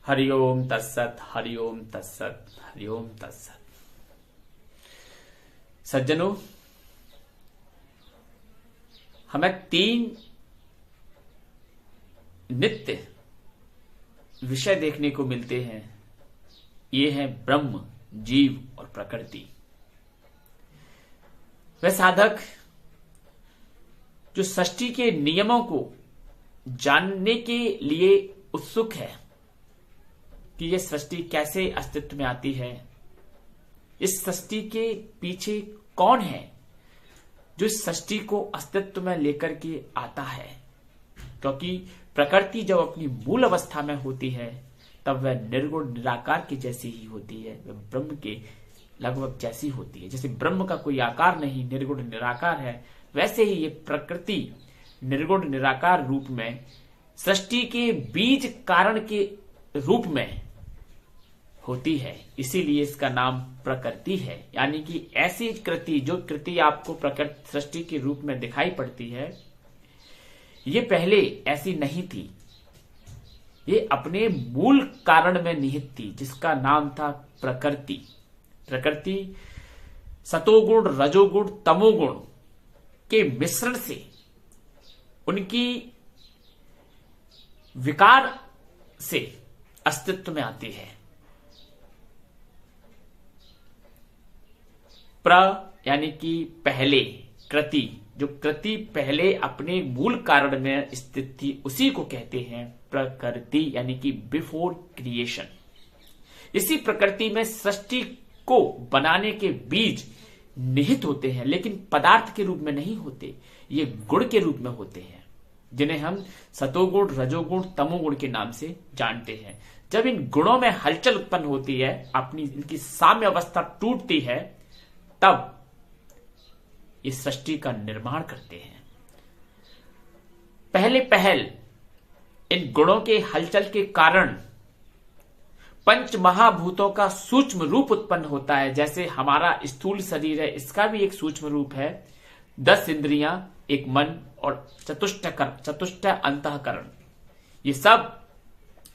हरिओम तत्सत, हरिओम तत्सत, हरिओम तत्सत। सज्जनों, हमें 3 नित्य विषय देखने को मिलते हैं। ये है ब्रह्म, जीव और प्रकृति। वह साधक जो सृष्टि के नियमों को जानने के लिए उत्सुक है कि यह सृष्टि कैसे अस्तित्व में आती है, इस सृष्टि के पीछे कौन है जो इस सृष्टि को अस्तित्व में लेकर के आता है। क्योंकि प्रकृति जब अपनी मूल अवस्था में होती है तब वह निर्गुण निराकार की जैसी ही होती है, वह ब्रह्म के लगभग जैसी होती है। जैसे ब्रह्म का कोई आकार नहीं, निर्गुण निराकार है, वैसे ही ये प्रकृति निर्गुण निराकार रूप में सृष्टि के बीज कारण के रूप में होती है। इसीलिए इसका नाम प्रकृति है। यानी कि ऐसी कृति, जो कृति आपको प्रकृति सृष्टि के रूप में दिखाई पड़ती है, ये पहले ऐसी नहीं थी। ये अपने मूल कारण में निहित थी, जिसका नाम था प्रकृति। प्रकृति सतोगुण, रजोगुण, तमोगुण के मिश्रण से उनकी विकार से अस्तित्व में आती है। यानी कि पहले कृति, जो कृति पहले अपने मूल कारण में स्थित थी, उसी को कहते हैं प्रकृति, यानी कि बिफोर क्रिएशन। इसी प्रकृति में सृष्टि को बनाने के बीज निहित होते हैं, लेकिन पदार्थ के रूप में नहीं होते, ये गुण के रूप में होते हैं, जिन्हें हम सतोगुण, रजोगुण, तमोगुण के नाम से जानते हैं। जब इन गुणों में हलचल उत्पन्न होती है, अपनी इनकी साम्य अवस्था टूटती है, तब इस सृष्टि का निर्माण करते हैं। पहल इन गुणों के हलचल के कारण पंच महाभूतों का सूक्ष्म रूप उत्पन्न होता है। जैसे हमारा स्थूल शरीर है, इसका भी एक सूक्ष्म रूप है। 10 इंद्रियां, एक मन और चतुष्ट अंतःकरण, ये सब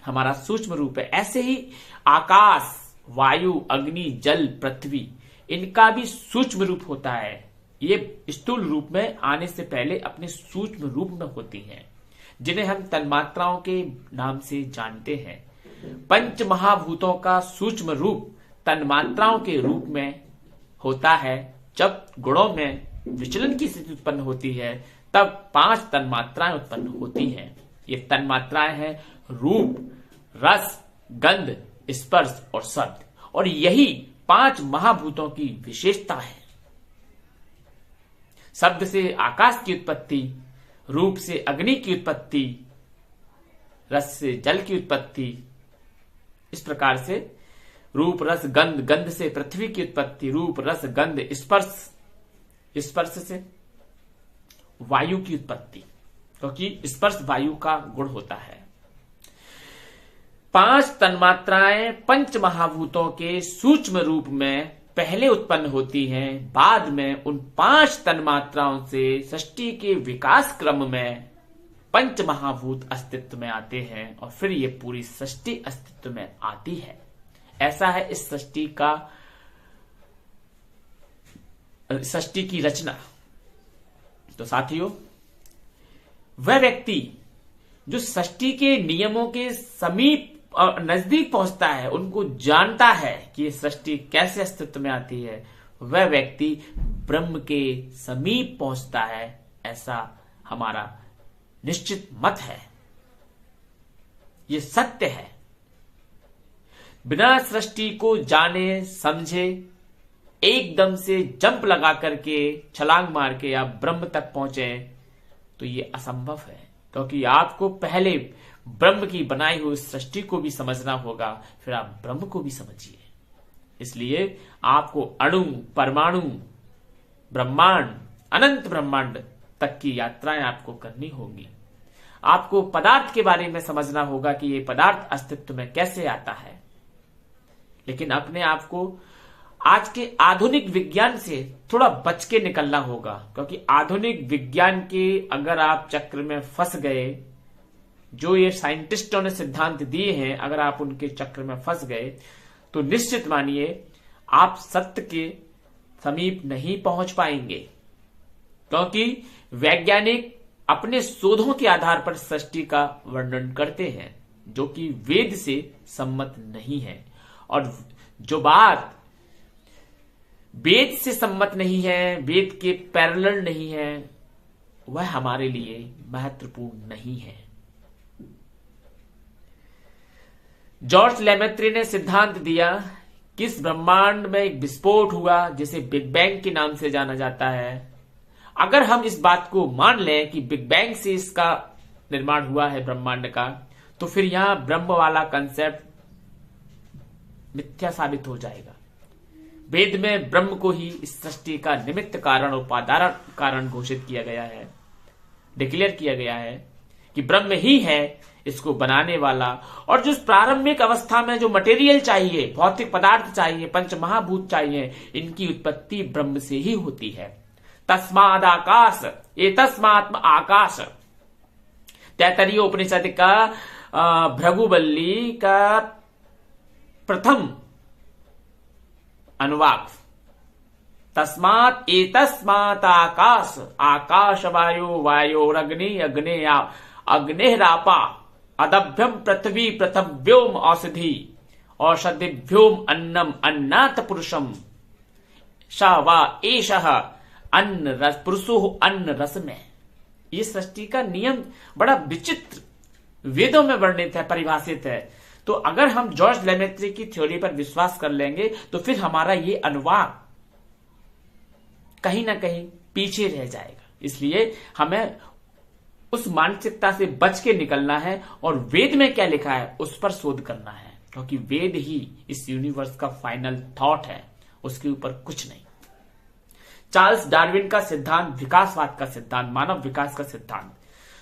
हमारा सूक्ष्म रूप है। ऐसे ही आकाश, वायु, अग्नि, जल, पृथ्वी, इनका भी सूक्ष्म रूप होता है। ये स्थूल रूप में आने से पहले अपने सूक्ष्म रूप में होती हैं, जिन्हें हम तन्मात्राओं के नाम से जानते हैं। पंच महाभूतों का सूक्ष्म रूप तन्मात्राओं के रूप में होता है। जब गुणों में विचलन की स्थिति उत्पन्न होती है, तब 5 तन्मात्राएं उत्पन्न होती हैं। ये तन्मात्राएं हैं रूप, रस, गंध, स्पर्श और शब्द। और यही 5 महाभूतों की विशेषता है। शब्द से आकाश की उत्पत्ति, रूप से अग्नि की उत्पत्ति, रस से जल की उत्पत्ति, इस प्रकार से रूप, रस, गंध, गंध से पृथ्वी की उत्पत्ति, रूप, रस, गंध, स्पर्श, स्पर्श से वायु की उत्पत्ति, क्योंकि स्पर्श वायु का गुण होता है। 5 तन्मात्राएं पंच महाभूतों के सूक्ष्म रूप में पहले उत्पन्न होती हैं। बाद में उन 5 तन्मात्राओं से सृष्टि के विकास क्रम में पंच महाभूत अस्तित्व में आते हैं, और फिर ये पूरी सृष्टि अस्तित्व में आती है। ऐसा है इस सृष्टि की रचना। तो साथियों, वह व्यक्ति जो सृष्टि के नियमों के समीप और नजदीक पहुंचता है, उनको जानता है कि ये सृष्टि कैसे अस्तित्व में आती है, वह व्यक्ति ब्रह्म के समीप पहुंचता है, ऐसा हमारा निश्चित मत है। ये सत्य है। बिना सृष्टि को जाने समझे एकदम से जंप लगा करके, छलांग मार के आप ब्रह्म तक पहुंचे, तो ये असंभव है। क्योंकि आपको पहले ब्रह्म की बनाई हुई सृष्टि को भी समझना होगा, फिर आप ब्रह्म को भी समझिए। इसलिए आपको अणु, परमाणु, ब्रह्मांड, अनंत ब्रह्मांड तक की यात्राएं आपको करनी होगी। आपको पदार्थ के बारे में समझना होगा कि ये पदार्थ अस्तित्व में कैसे आता है। लेकिन अपने आप को आज के आधुनिक विज्ञान से थोड़ा बच के निकलना होगा, क्योंकि आधुनिक विज्ञान के अगर आप चक्र में फंस गए जो ये साइंटिस्टों ने सिद्धांत दिए हैं, अगर आप उनके चक्र में फंस गए तो निश्चित मानिए आप सत्य के समीप नहीं पहुंच पाएंगे, क्योंकि वैज्ञानिक अपने शोधों के आधार पर सृष्टि का वर्णन करते हैं जो कि वेद से सम्मत नहीं है, और जो बात वेद से सम्मत नहीं है, वेद के पैरेलल नहीं है, वह हमारे लिए महत्वपूर्ण नहीं है। जॉर्ज लेमेत्री ने सिद्धांत दिया कि इस ब्रह्मांड में एक विस्फोट हुआ जिसे बिग बैंग के नाम से जाना जाता है। अगर हम इस बात को मान लें कि बिग बैंग से इसका निर्माण हुआ है ब्रह्मांड का, तो फिर यहां ब्रह्म वाला कंसेप्ट मिथ्या साबित हो जाएगा। वेद में ब्रह्म को ही इस सृष्टि का निमित्त कारण और उपादान कारण घोषित किया गया है, डिक्लेयर किया गया है कि ब्रह्म ही है इसको बनाने वाला। और जो प्रारंभिक अवस्था में जो मटेरियल चाहिए, भौतिक पदार्थ चाहिए, पंच महाभूत चाहिए, इनकी उत्पत्ति ब्रह्म से ही होती है। तस्माद आकाश, ये तस्मात्म आकाश, तैतरीय उपनिषद का भृगुबल्ली का प्रथम अनुवाक। तस्मात एतस्मात् आकाश, आकाश वायो, वायोरग्नि, अग्निरापा, अदभ्यम पृथ्वी, पृथव्योम औषधि, औषधिभ्योम अन्नम, अन्नात् पुरुषम, स वा एषः अन्न रस, पुरुषो अन्न रस में। ये सृष्टि का नियम बड़ा विचित्र वेदों में वर्णित है, परिभाषित है। तो अगर हम जॉर्ज लेमेत्री की थ्योरी पर विश्वास कर लेंगे तो फिर हमारा ये अनुवाद कहीं ना कहीं पीछे रह जाएगा। इसलिए हमें उस मानसिकता से बच के निकलना है और वेद में क्या लिखा है उस पर शोध करना है, क्योंकि वेद ही इस यूनिवर्स का फाइनल थॉट है, उसके ऊपर कुछ नहीं। चार्ल्स डार्विन का सिद्धांत, विकासवाद का सिद्धांत, मानव विकास का सिद्धांत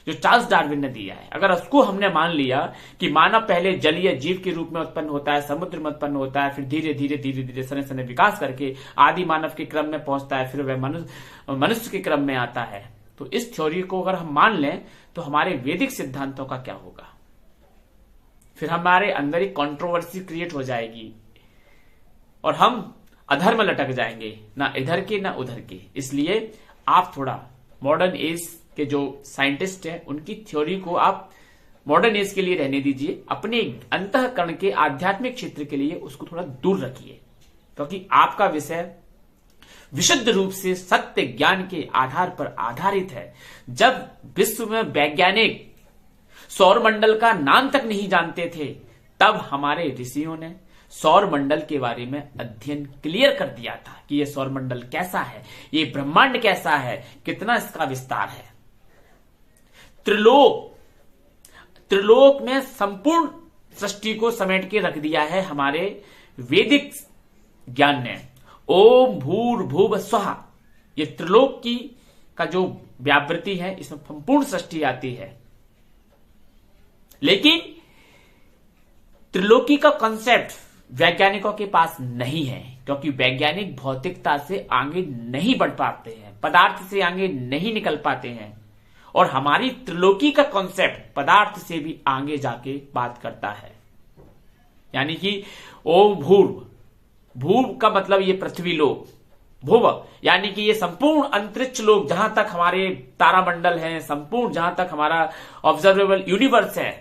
जो चार्ल्स डार्विन ने दिया है, अगर उसको हमने मान लिया कि मानव पहले जलीय जीव के रूप में उत्पन्न होता है, समुद्र में उत्पन्न होता है, फिर धीरे धीरे सने सने विकास करके आदि मानव के क्रम में पहुंचता है, फिर वह मनुष्य के क्रम में आता है, तो इस थ्योरी को अगर हम मान लें तो हमारे वैदिक सिद्धांतों का क्या होगा? फिर हमारे अंदर एक कंट्रोवर्सी क्रिएट हो जाएगी और हम अधर्म लटक जाएंगे, ना इधर के ना उधर के। इसलिए आप थोड़ा मॉडर्न एज के जो साइंटिस्ट हैं उनकी थ्योरी को आप मॉडर्न एज के लिए रहने दीजिए, अपने अंतःकरण के आध्यात्मिक क्षेत्र के लिए उसको थोड़ा दूर रखिए, क्योंकि आपका विषय विशुद्ध रूप से सत्य ज्ञान के आधार पर आधारित है। जब विश्व में वैज्ञानिक सौर मंडल का नाम तक नहीं जानते थे, तब हमारे ऋषियों ने सौर मंडल के बारे में अध्ययन क्लियर कर दिया था कि यह सौर मंडल कैसा है, ये ब्रह्मांड कैसा है, कितना इसका विस्तार है। त्रिलोक में संपूर्ण सृष्टि को समेट के रख दिया है हमारे वैदिक ज्ञान ने। ओम भूर्भुव स्वः, ये त्रिलोक की का जो व्यावृत्ति है, इसमें संपूर्ण सृष्टि आती है। लेकिन त्रिलोकी का कॉन्सेप्ट वैज्ञानिकों के पास नहीं है, क्योंकि वैज्ञानिक भौतिकता से आगे नहीं बढ़ पाते हैं, पदार्थ से आगे नहीं निकल पाते हैं, और हमारी त्रिलोकी का कॉन्सेप्ट पदार्थ से भी आगे जाके बात करता है। यानी कि ओम भूर्भ, भूर्भ का मतलब ये पृथ्वी लोक, भुव यानी कि ये संपूर्ण अंतरिक्ष लोक, जहां तक हमारे तारामंडल हैं, संपूर्ण जहां तक हमारा ऑब्जर्वेबल यूनिवर्स है,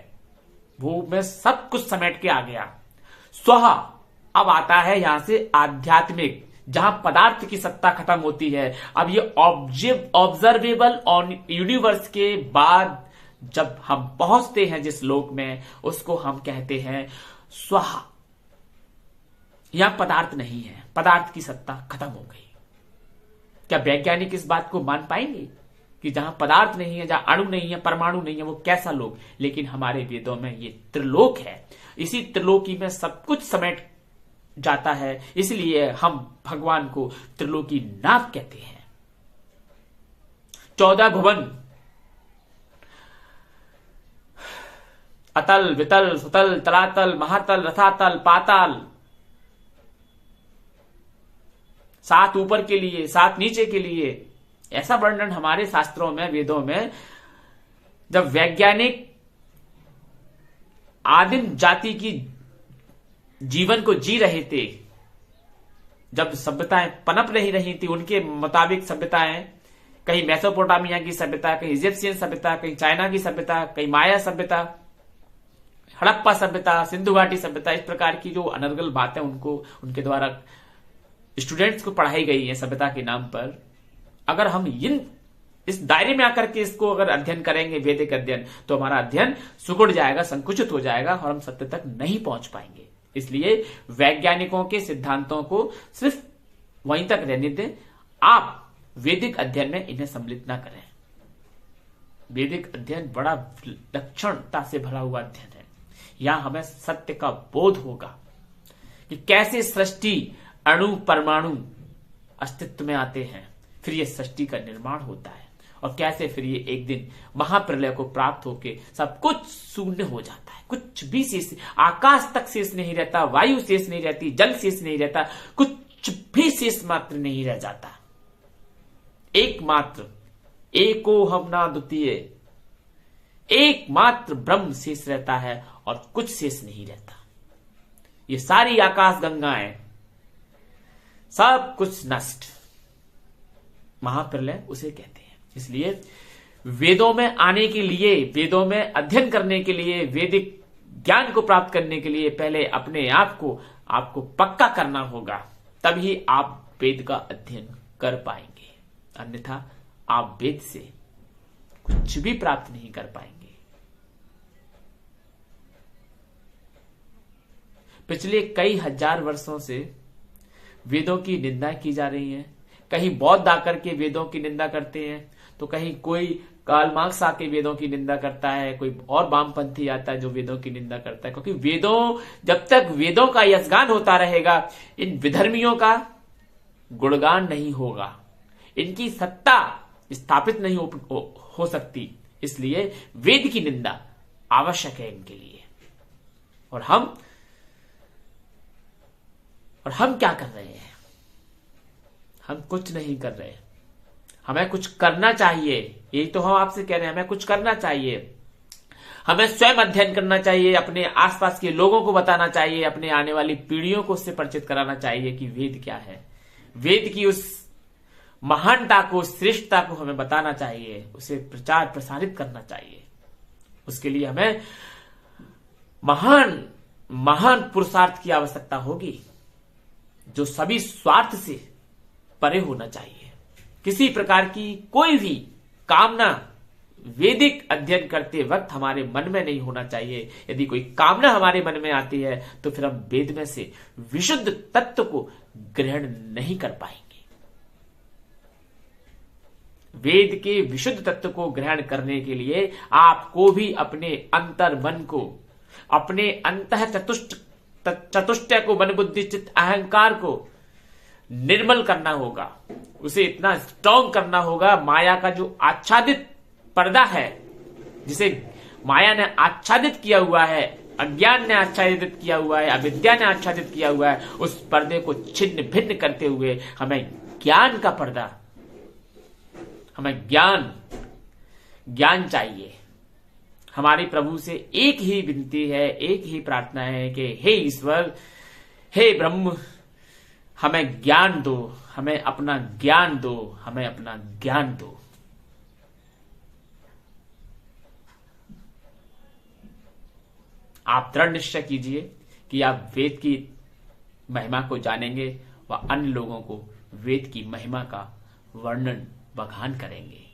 भूव में सब कुछ समेट के आ गया। स्वः अब आता है यहां से आध्यात्मिक, जहां पदार्थ की सत्ता खत्म होती है। अब ये ऑब्जर्वेबल ऑन यूनिवर्स के बाद जब हम पहुंचते हैं जिस लोक में, उसको हम कहते हैं स्वः। यहां पदार्थ नहीं है, पदार्थ की सत्ता खत्म हो गई। क्या वैज्ञानिक इस बात को मान पाएंगे कि जहां पदार्थ नहीं है, जहां अणु नहीं है, परमाणु नहीं है, वो कैसा लोक? लेकिन हमारे वेदों में ये त्रिलोक है, इसी त्रिलोकी में सब कुछ समेट जाता है, इसलिए हम भगवान को त्रिलोकी नाथ कहते हैं। 14 भुवन, अतल वितल सुतल तलातल महातल रथातल पाताल, 7 ऊपर के लिए 7 नीचे के लिए, ऐसा वर्णन हमारे शास्त्रों में, वेदों में। जब वैज्ञानिक आदिम जाति की जीवन को जी रहे थे, जब सभ्यताएं पनप नहीं रही थी, उनके मुताबिक सभ्यताएं, कहीं मेसोपोटामिया की सभ्यता, कहीं इजिप्शियन सभ्यता, कहीं चाइना की सभ्यता, कहीं माया सभ्यता, हड़प्पा सभ्यता, सिंधु घाटी सभ्यता, इस प्रकार की जो अनर्गल बातें उनको उनके द्वारा स्टूडेंट्स को पढ़ाई गई है सभ्यता के नाम पर, अगर हम इस दायरे में आकर के इसको अगर अध्ययन करेंगे, वैदिक अध्ययन, तो हमारा अध्ययन सिकुड़ जाएगा, संकुचित हो जाएगा और हम सत्य तक नहीं पहुंच पाएंगे। इसलिए वैज्ञानिकों के सिद्धांतों को सिर्फ वहीं तक रहने दें, आप वैदिक अध्ययन में इन्हें सम्मिलित ना करें। वैदिक अध्ययन बड़ा लक्षणता से भरा हुआ अध्ययन है। यहां हमें सत्य का बोध होगा कि कैसे सृष्टि, अणु, परमाणु अस्तित्व में आते हैं, फिर ये सृष्टि का निर्माण होता है और कैसे फिर ये एक दिन महाप्रलय को प्राप्त होके सब कुछ शून्य हो जाता है, कुछ भी शेष, आकाश तक शेष नहीं रहता, वायु शेष नहीं रहती, जल शेष नहीं रहता, कुछ भी शेष मात्र नहीं रह जाता। एकमात्र एको हम ना द्वितीय, एकमात्र ब्रह्म शेष रहता है और कुछ शेष नहीं रहता। ये सारी आकाश गंगाएं, सब कुछ नष्ट, महाप्रलय उसे कहते हैं। इसलिए वेदों में आने के लिए, वेदों में अध्ययन करने के लिए, वैदिक ज्ञान को प्राप्त करने के लिए पहले अपने आप को आपको पक्का करना होगा, तभी आप वेद का अध्ययन कर पाएंगे। अन्यथा आप वेद से कुछ भी प्राप्त नहीं कर पाएंगे। पिछले कई हजार वर्षों से वेदों की निंदा की जा रही है। कहीं बौद्ध आकर के वेदों की निंदा करते हैं, तो कहीं कोई कार्ल मार्क्स आके वेदों की निंदा करता है, कोई और वामपंथी आता है जो वेदों की निंदा करता है। क्योंकि वेदों, जब तक वेदों का यशगान होता रहेगा, इन विधर्मियों का गुणगान नहीं होगा, इनकी सत्ता स्थापित नहीं हो सकती। इसलिए वेद की निंदा आवश्यक है इनके लिए। और हम क्या कर रहे हैं? हम कुछ नहीं कर रहे। हमें कुछ करना चाहिए, यही तो हम आपसे कह रहे हैं। हमें कुछ करना चाहिए, हमें स्वयं अध्ययन करना चाहिए, अपने आसपास के लोगों को बताना चाहिए, अपने आने वाली पीढ़ियों को उससे परिचित कराना चाहिए कि वेद क्या है। वेद की उस महानता को, श्रेष्ठता को हमें बताना चाहिए, उसे प्रचार प्रसारित करना चाहिए। उसके लिए हमें महान महान पुरुषार्थ की आवश्यकता होगी, जो सभी स्वार्थ से परे होना चाहिए। किसी प्रकार की कोई भी कामना वैदिक अध्ययन करते वक्त हमारे मन में नहीं होना चाहिए। यदि कोई कामना हमारे मन में आती है तो फिर हम वेद में से विशुद्ध तत्व को ग्रहण नहीं कर पाएंगे। वेद के विशुद्ध तत्व को ग्रहण करने के लिए आपको भी अपने अंतर मन को, अपने अंतः चतुष्टय को, मन बुद्धि चित्त अहंकार को निर्मल करना होगा, उसे इतना स्ट्रॉन्ग करना होगा। माया का जो आच्छादित पर्दा है, जिसे माया ने आच्छादित किया हुआ है, अज्ञान ने आच्छादित किया हुआ है, अविद्या ने आच्छादित किया हुआ है, उस पर्दे को छिन्न भिन्न करते हुए हमें ज्ञान का पर्दा, हमें ज्ञान चाहिए। हमारे प्रभु से एक ही विनती है, एक ही प्रार्थना है कि हे ईश्वर, हे ब्रह्म, हमें ज्ञान दो, हमें अपना ज्ञान दो, हमें अपना ज्ञान दो। आप दृढ़ निश्चय कीजिए कि आप वेद की महिमा को जानेंगे व अन्य लोगों को वेद की महिमा का वर्णन बखान करेंगे।